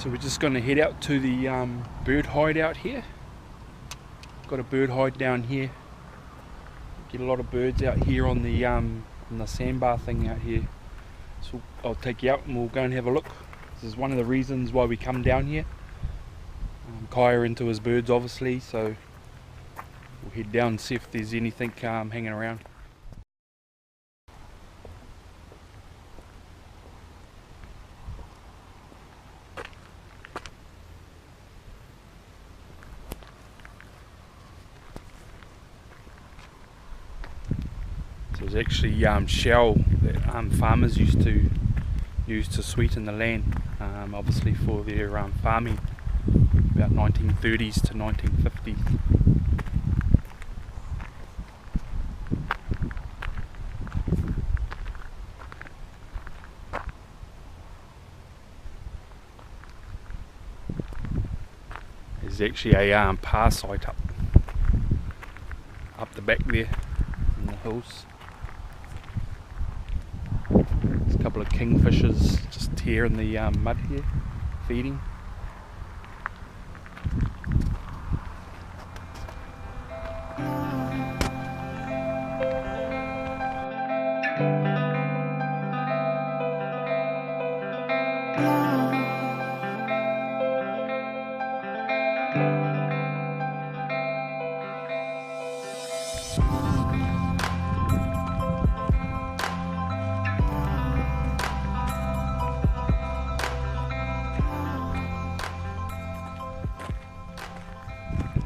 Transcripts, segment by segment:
So we're just going to head out to the bird hide out here. Got a bird hide down here. Get a lot of birds out here on the sandbar thing out here. So I'll take you out and we'll go and have a look. This is one of the reasons why we come down here. Kaya into his birds obviously, so we'll head down and see if there's anything hanging around. So there's actually shell that farmers used to use to sweeten the land, obviously for their farming, about 1930s to 1950s. There's actually a parsite up the back there in the hills. There's a couple of kingfishers just tearing the mud here, feeding.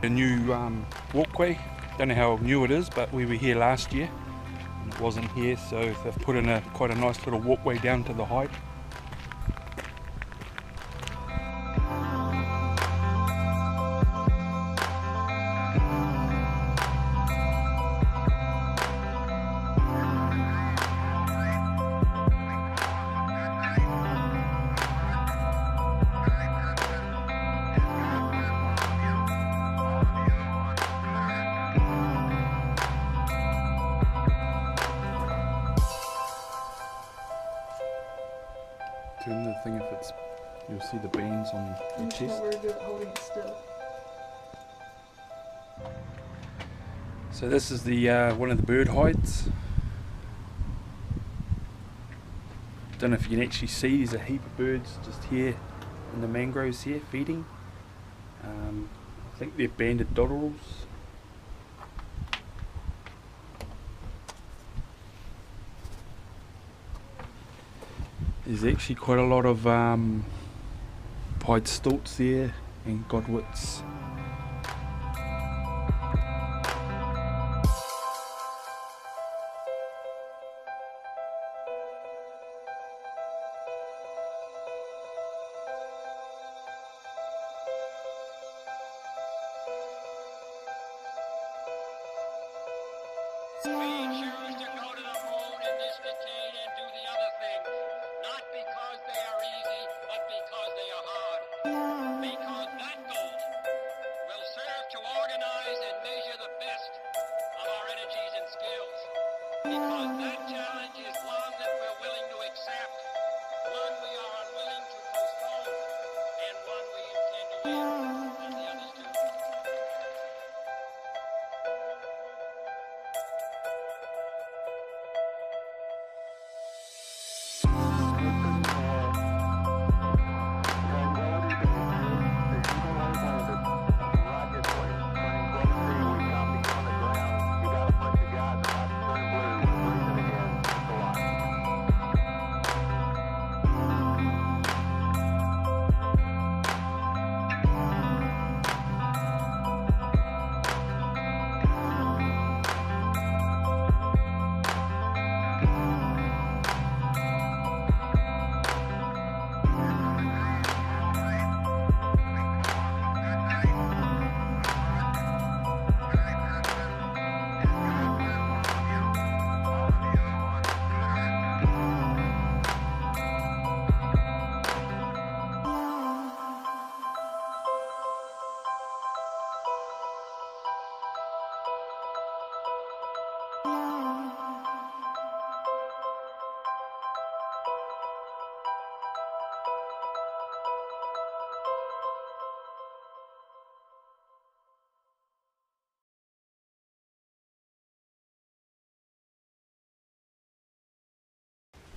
A new walkway, don't know how new it is, but we were here last year and it wasn't here, so they've put in quite a nice little walkway down to the hide. Turn the thing if it's, you'll see the beans on your chest. We're good at holding it still. So this is the one of the bird hides. Don't know if you can actually see, there's a heap of birds just here in the mangroves here feeding. I think they're banded Dotterels. There's actually quite a lot of pied Stilts there and Godwits. Because that challenge is one that we're willing to accept, one we are unwilling to postpone, and one we intend to win, as the others do.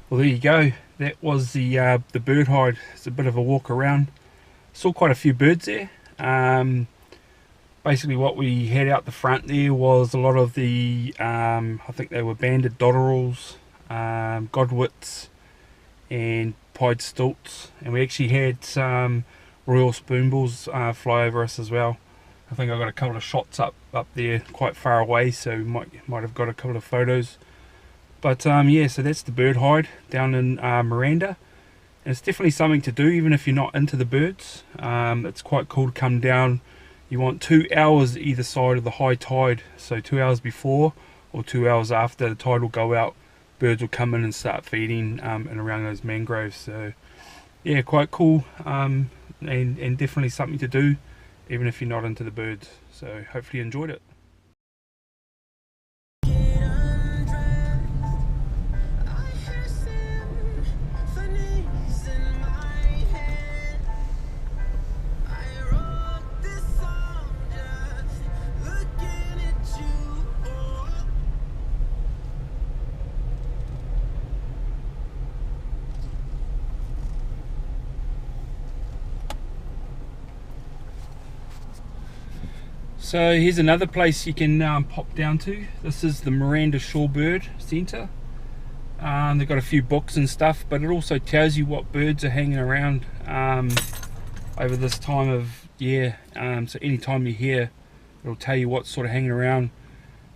Well, there you go. That was the bird hide. It's a bit of a walk around. Saw quite a few birds there. Basically what we had out the front there was a lot of the, I think they were banded Dotterels, Godwits and pied Stilts, and we actually had some royal Spoonbills fly over us as well. I think I got a couple of shots up there quite far away, so might have got a couple of photos. But yeah, so that's the bird hide down in Miranda. And it's definitely something to do even if you're not into the birds. It's quite cool to come down. You want 2 hours either side of the high tide, so 2 hours before or 2 hours after the tide will go out. Birds will come in and start feeding and around those mangroves. So yeah, quite cool, and definitely something to do even if you're not into the birds. So hopefully you enjoyed it. So here's another place you can pop down to. This is the Miranda Shorebird Centre. They've got a few books and stuff, but it also tells you what birds are hanging around over this time of year. So anytime you're here, it'll tell you what's sort of hanging around.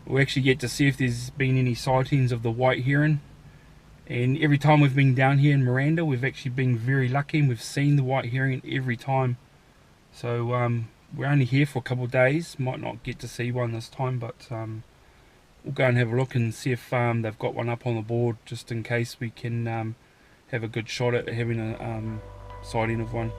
We actually get to see if there's been any sightings of the White Heron. And every time we've been down here in Miranda, we've actually been very lucky and we've seen the White Heron every time. So we're only here for a couple of days, might not get to see one this time, but we'll go and have a look and see if they've got one up on the board, just in case we can have a good shot at having a sighting of one.